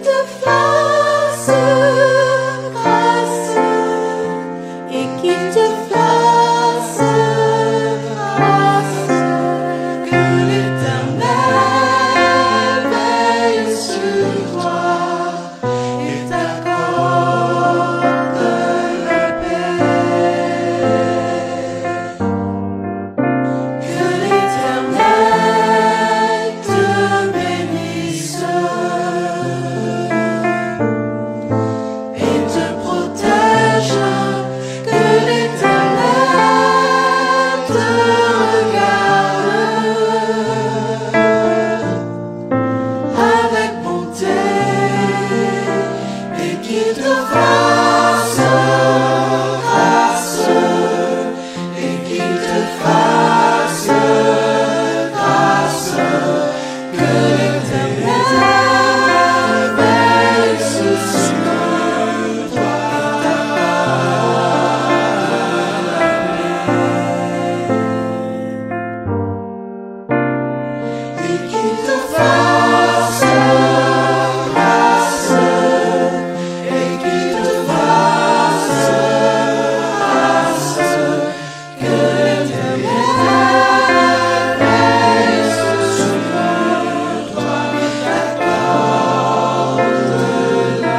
te fasse grâce et qu'il te fasse grâce, que l'Éternel veille sur toi et t'accorde la paix. Que l'Éternel te bénisse et te protège. Que l'Éternel te regarde avec bonté et qu'il te fasse grâce et qu'il te fasse grâce. Que l'Éternel veille sur toi et qu'il te fasse grâce et qu'il te fasse grâce. Que l'Éternel veille sur toi et t'accorde la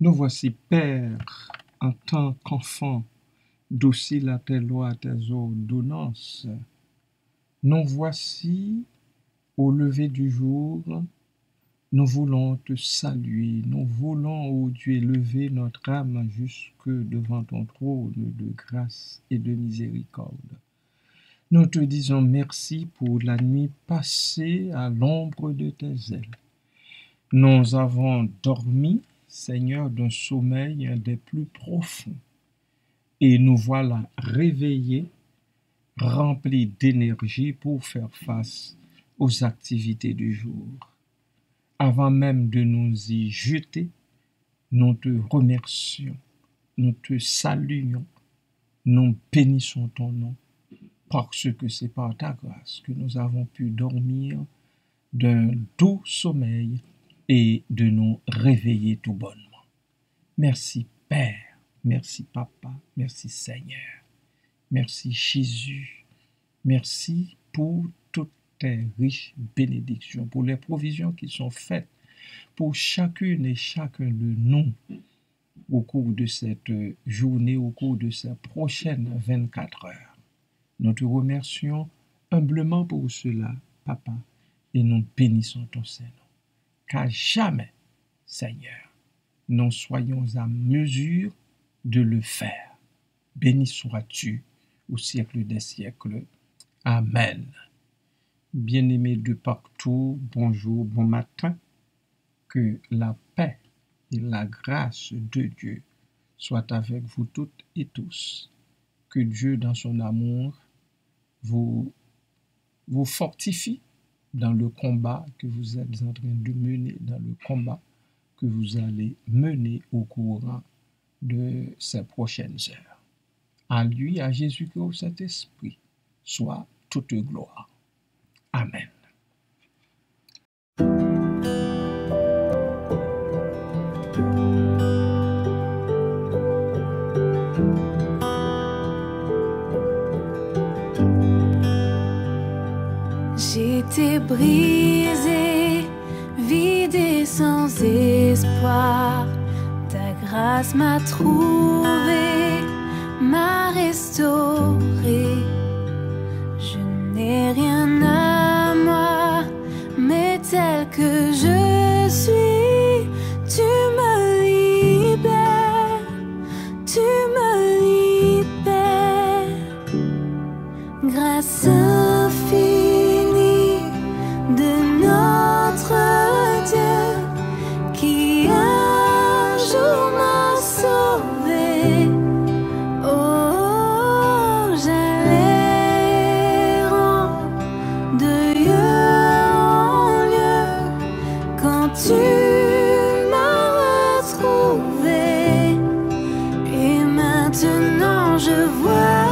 Nous voici, Père, en tant qu'enfants, dociles à tes lois, à tes ordonnances. Nous voici au lever du jour. Nous voulons te saluer. Nous voulons, ô Dieu, élever notre âme jusque devant ton trône de grâce et de miséricorde. Nous te disons merci pour la nuit passée à l'ombre de tes ailes. Nous avons dormi, Seigneur, d'un sommeil des plus profonds. Et nous voilà réveillés, remplis d'énergie pour faire face aux activités du jour. Avant même de nous y jeter, nous te remercions, nous te saluons, nous bénissons ton nom, parce que c'est par ta grâce que nous avons pu dormir d'un doux sommeil et de nous réveiller tout bonnement. Merci Père, merci Papa, merci Seigneur, merci Jésus, merci pour toutes tes riches bénédictions, pour les provisions qui sont faites pour chacune et chacun de nous au cours de cette journée, au cours de ces prochaines 24 heures. Nous te remercions humblement pour cela, Papa, et nous bénissons ton Saint-Nom. Qu'à jamais, Seigneur, nous soyons à mesure de le faire. Béni sois-tu au siècle des siècles. Amen. Bien-aimés de partout, bonjour, bon matin. Que la paix et la grâce de Dieu soient avec vous toutes et tous. Que Dieu, dans son amour, vous fortifie dans le combat que vous êtes en train de mener, dans le combat que vous allez mener au courant de ces prochaines heures. À lui, à Jésus-Christ, au Saint-Esprit, soit toute gloire. Amen. J'étais brisée, vidée sans espoir. Ta grâce m'a trouvée, m'a restaurée. Je n'ai rien à moi, mais tel que je suis, tu me libères, tu me libères. Grâce infinie de notre Dieu qui un jour m'a sauvé. Oh, j'allais errant de lieu en lieu quand tu m'as retrouvé. Et maintenant je vois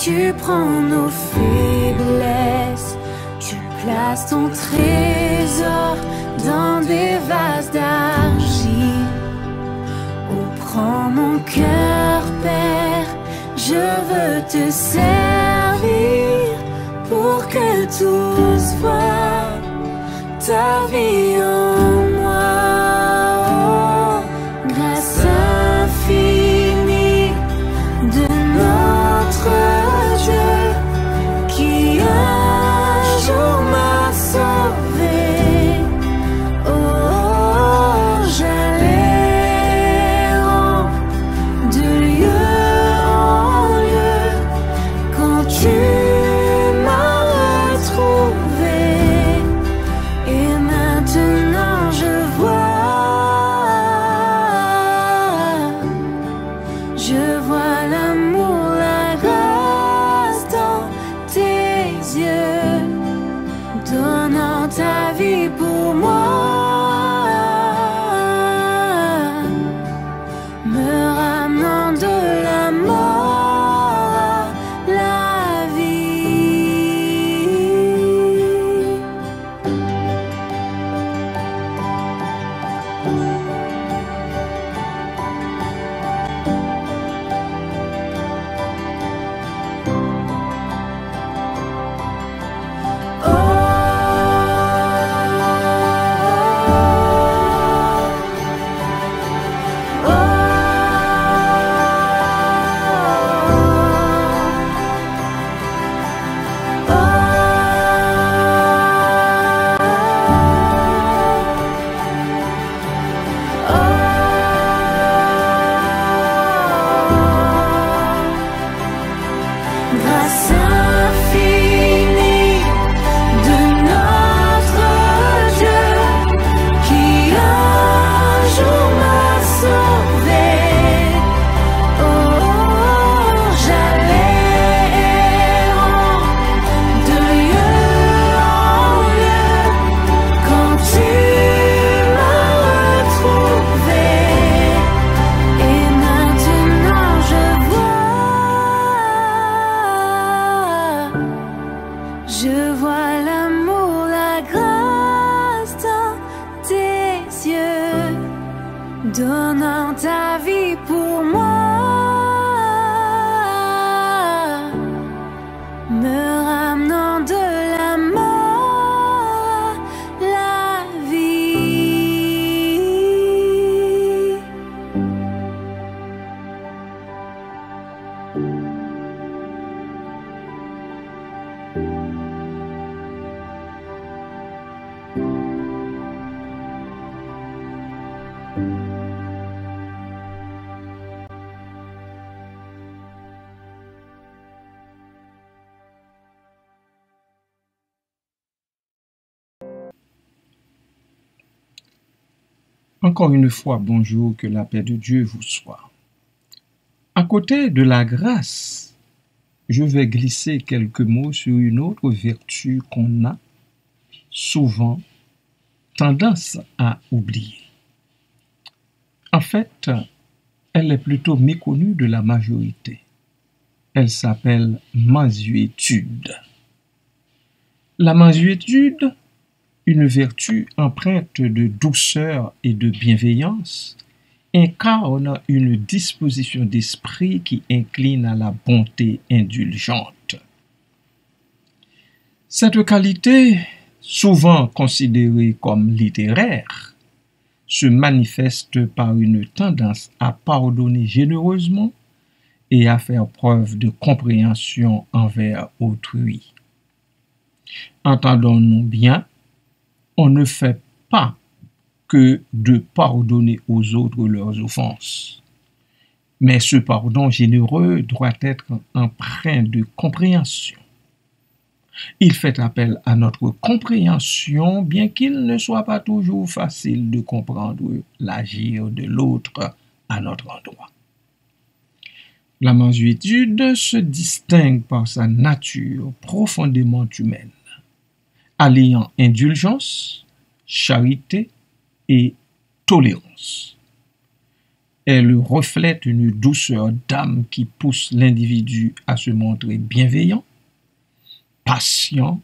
Tu prends nos faiblesses, tu places ton trésor dans des vases d'argile. Oh, prends mon cœur, Père, je veux te servir pour que tous voient ta vie en moi. Oh, grâce infinie de notre Dieu qui un jour m'a sauvé. Oh, j'allais de lieu en lieu quand tu m'as retrouvé. Et maintenant je vois l'amour, la grâce dans tes yeux, donnant ta vie pour moi, me ramenant de la mort à la vie. Grâce infinie de notre Dieu qui un jour m'a sauvé. Oh, j'allais de lieu en lieu quand tu m'as retrouvé. Et maintenant je vois l'amour, la grâce dans tes yeux, donnant ta vie pour moi, me ramenant de la mort à la vie. Encore une fois, bonjour, que la paix de Dieu vous soit. À côté de la grâce, je vais glisser quelques mots sur une autre vertu qu'on a souvent tendance à oublier. En fait, elle est plutôt méconnue de la majorité. Elle s'appelle mansuétude. La mansuétude, une vertu empreinte de douceur et de bienveillance, incarne une disposition d'esprit qui incline à la bonté indulgente. Cette qualité, souvent considérée comme littéraire, se manifeste par une tendance à pardonner généreusement et à faire preuve de compréhension envers autrui. Entendons-nous bien, on ne fait pas que de pardonner aux autres leurs offenses. Mais ce pardon généreux doit être empreint de compréhension. Il fait appel à notre compréhension, bien qu'il ne soit pas toujours facile de comprendre l'agir de l'autre à notre endroit. La mansuétude se distingue par sa nature profondément humaine, alliant indulgence, charité et tolérance. Elle reflète une douceur d'âme qui pousse l'individu à se montrer bienveillant, patient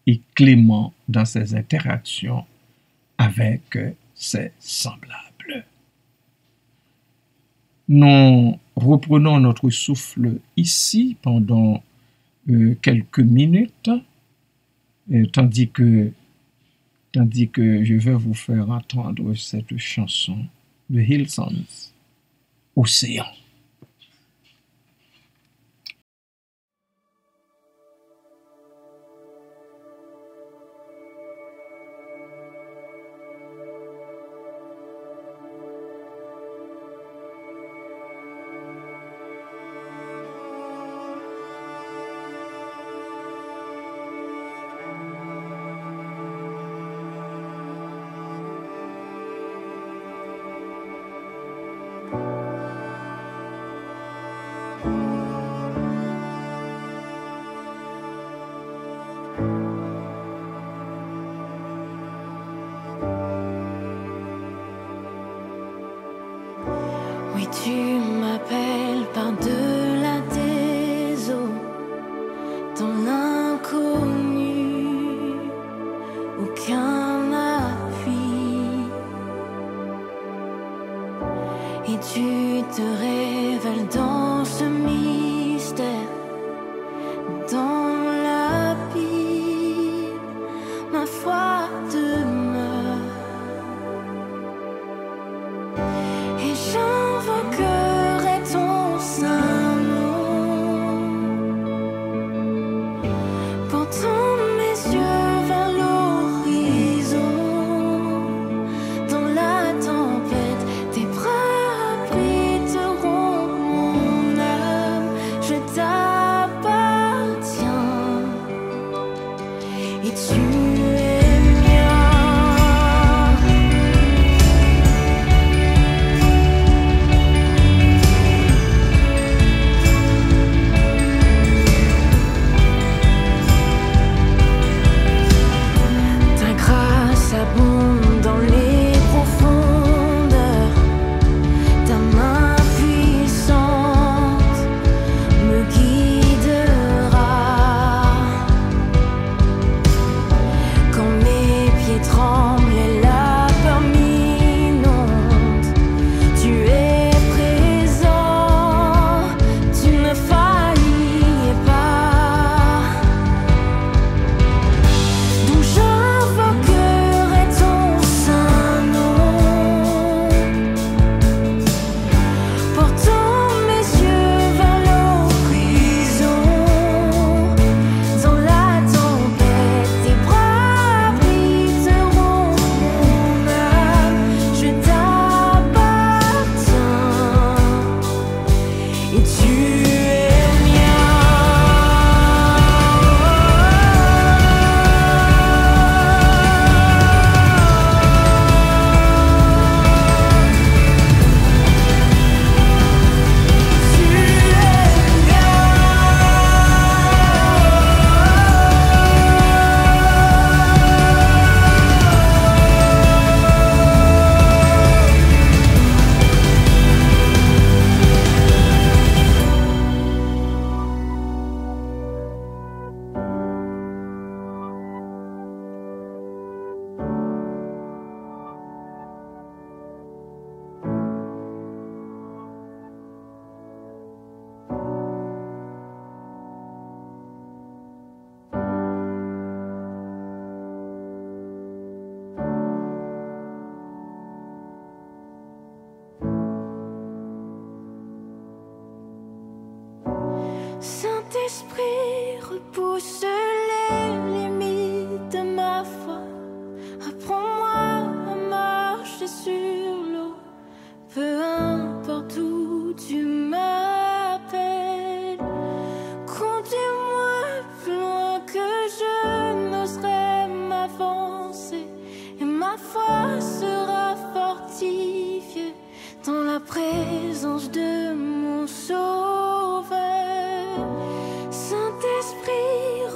et clément dans ses interactions avec ses semblables. Nous reprenons notre souffle ici pendant quelques minutes, tandis que je vais vous faire entendre cette chanson de Hillsongs, Océan. Oui, tu m'appelles par-delà des eaux, dans l'inconnu, aucun appui. Et tu te révèles dans ce mystère, dans l'abîme, ma foi demeure. Et j'invoquerai ton saint nom, portant mes yeux vers l'horizon. Dans la tempête, tes bras abriteront mon âme. Je t'appartiens et tu es mien. Ta grâce abonde dans les profondeurs, ta main puissante me guidera. Quand mes pieds tremblent et la peur m'inonde, tu es présent, tu ne faillis pas. Donc j'invoquerai ton saint nom, portant mes yeux vers l'horizon. Dans la tempête, tes bras abriteront mon âme. Je t'appartiens et tu es mien. Saint-Esprit, repousse les limites de ma foi. Apprends-moi à marcher sur l'eau, peu importe où tu m'appelles. Conduis-moi plus loin que je n'oserais m'avancer, et ma foi sera fortifiée dans la présence de mon Sauveur. Saint-Esprit,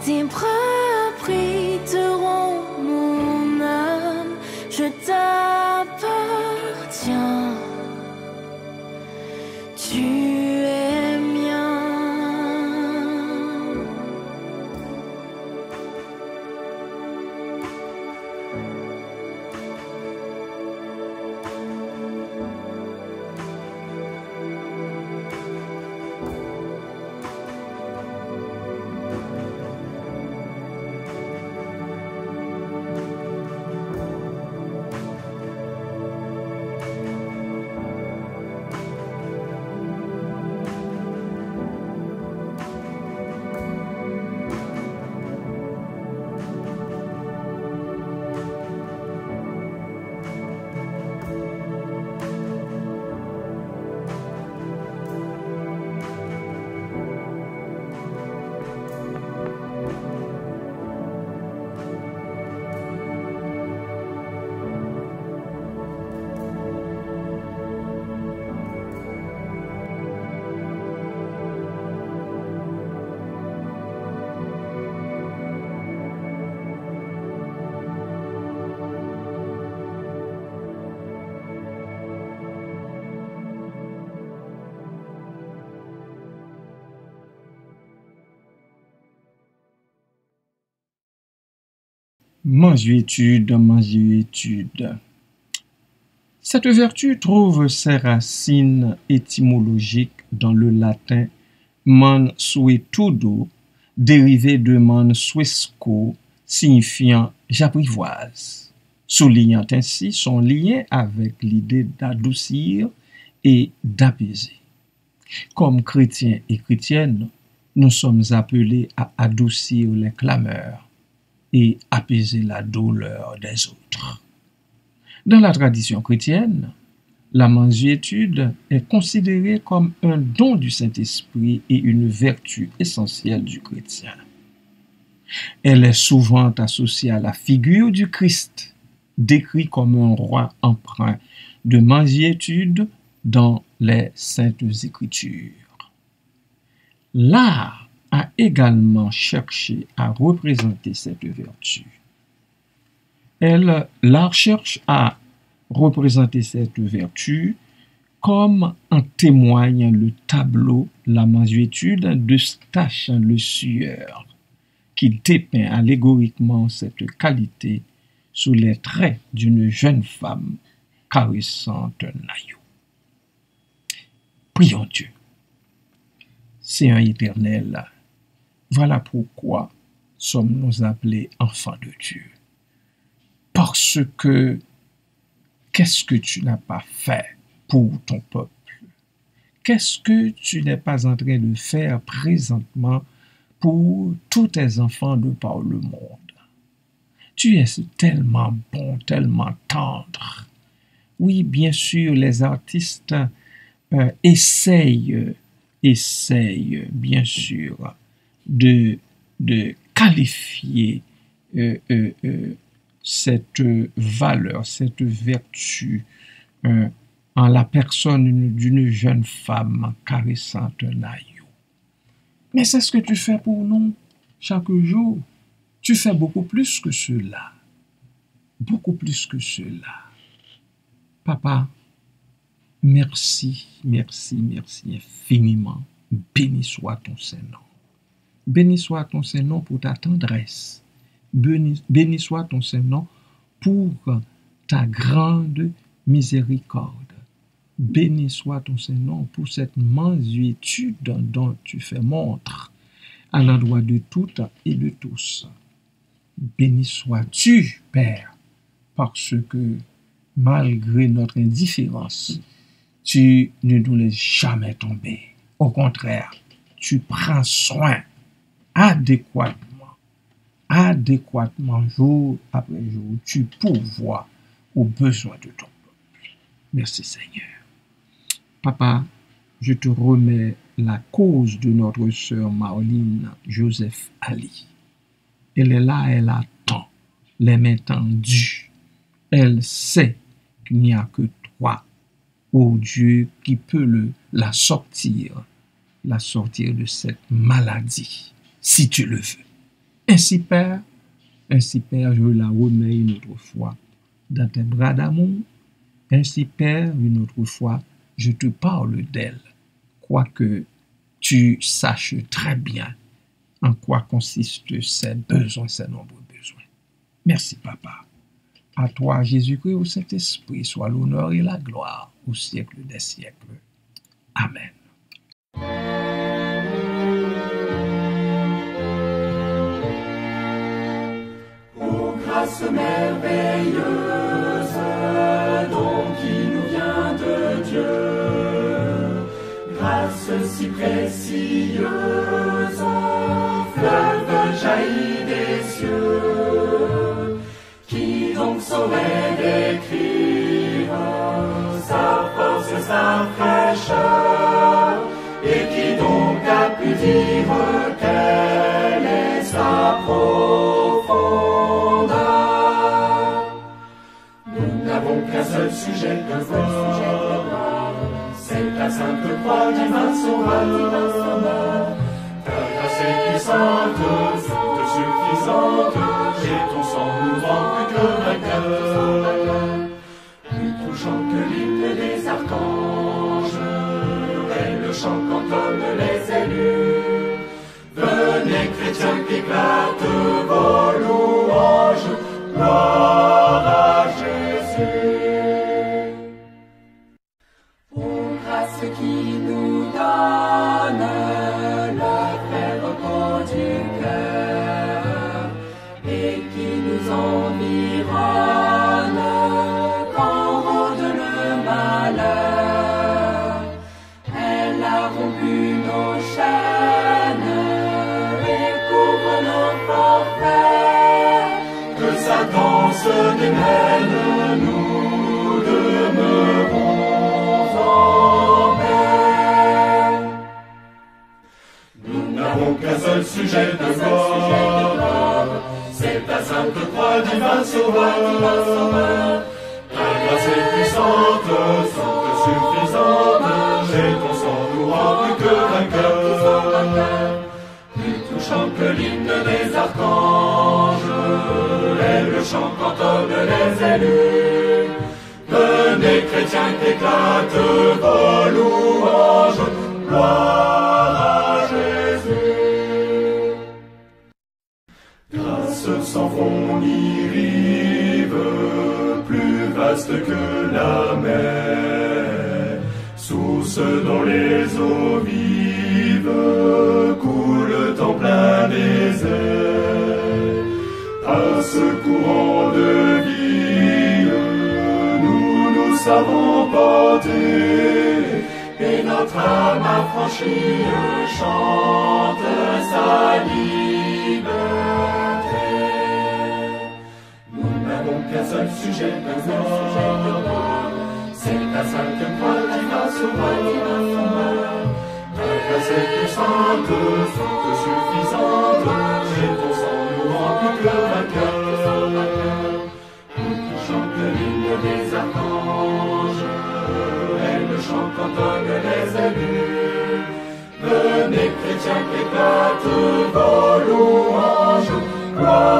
Tes bras abriteront mon âme, je t'appartiens. Tu es mien. Mansuétude, mansuétude. Cette vertu trouve ses racines étymologiques dans le latin mansuetudo, dérivé de mansuesco, signifiant j'apprivoise, soulignant ainsi son lien avec l'idée d'adoucir et d'apaiser. Comme chrétiens et chrétiennes, nous sommes appelés à adoucir les clameurs et apaiser la douleur des autres. Dans la tradition chrétienne, la mansuétude est considérée comme un don du Saint-Esprit et une vertu essentielle du chrétien. Elle est souvent associée à la figure du Christ, décrit comme un roi empreint de mansuétude dans les Saintes Écritures. L'art a également cherché à représenter cette vertu. L'art cherche à représenter cette vertu comme en témoigne le tableau La mansuétude de Stachan Le Sueur, qui dépeint allégoriquement cette qualité sous les traits d'une jeune femme caressant un agneau. Prions Dieu. Seigneur éternel, voilà pourquoi sommes-nous appelés enfants de Dieu. Parce que qu'est-ce que tu n'as pas fait pour ton peuple? Qu'est-ce que tu n'es pas en train de faire présentement pour tous tes enfants de par le monde? Tu es tellement bon, tellement tendre. Oui, bien sûr, les artistes essayent, bien sûr, de qualifier cette valeur, cette vertu en la personne d'une jeune femme caressant un agneau. Mais c'est ce que tu fais pour nous chaque jour. Tu fais beaucoup plus que cela. Beaucoup plus que cela. Papa, merci, merci, merci infiniment. Béni soit ton Saint-Nom. Béni soit ton Saint-Nom pour ta tendresse. Béni soit ton Saint-Nom pour ta grande miséricorde. Béni soit ton Saint-Nom pour cette mansuétude dont tu fais montre à l'endroit de toutes et de tous. Béni sois-tu, Père, parce que malgré notre indifférence, tu ne nous laisses jamais tomber. Au contraire, tu prends soin adéquatement, jour après jour, tu pourvois aux besoins de ton peuple. Merci Seigneur. Papa, je te remets la cause de notre sœur Marline Joseph Ali. Elle est là, elle attend, les mains tendues. Elle sait qu'il n'y a que toi, ô Dieu, qui peut la sortir de cette maladie, si tu le veux. Ainsi, Père, je la remets une autre fois dans tes bras d'amour. Ainsi, Père, une autre fois, je te parle d'elle, quoique tu saches très bien en quoi consistent ses besoins, ses nombreux besoins. Merci, Papa. À toi, Jésus-Christ, au Saint-Esprit, soit l'honneur et la gloire au siècle des siècles. Amen. Ô grâce merveilleuse, don qui nous vient de Dieu, grâce si précieuse, fleuve jaillit des cieux, qui donc saurait décrire sa force, sa fraîcheur, et qui donc a pu dire quelle est sa profondeur. Nous n'avons qu'un seul sujet de gloire, c'est ta sainte croix, divin sauveur. Ta grâce est puissante, toute suffisante, et ton sang nous rend plus que vainqueurs. Plus touchant que l'hymne des archanges, et le chant qu'entonnent les élus. Venez chrétiens qu'éclatent vos louanges, gloire à Jésus. Ô grâce qui nous donne le vrai repos du cœur, et qui nous environne quand rôde le malheur. Elle a rompu nos chaînes et couvre nos forfaits. Que Satan se démène, nous demeurons en paix. Nous n'avons qu'un seul sujet de gloire, c'est ta sainte croix, divin sauveur. Ta grâce est puissante, toute suffisante, et ton sang nous rend plus que vainqueurs. Plus touchant que l'hymne des archanges, et le chant qu'entonnent les élus. Venez chrétiens qu'éclatent vos louanges, gloire à Jésus. Grâce sans fond ni rive, plus vaste que la mer, source dont les eaux vives coulent en plein désert. À ce courant de vie, nous savons porter, et notre âme affranchie chante sa liberté. Nous n'avons qu'un seul sujet de gloire, c'est ta sainte croix, divin sauveur. Ta grâce est puissante, toute suffisante, et ton sang nous rend plus que vainqueurs. Nous touchons que l'hymne des archanges, et le chant qu'entonnent les élus. Venez chrétiens qu'éclatent vos louanges, gloire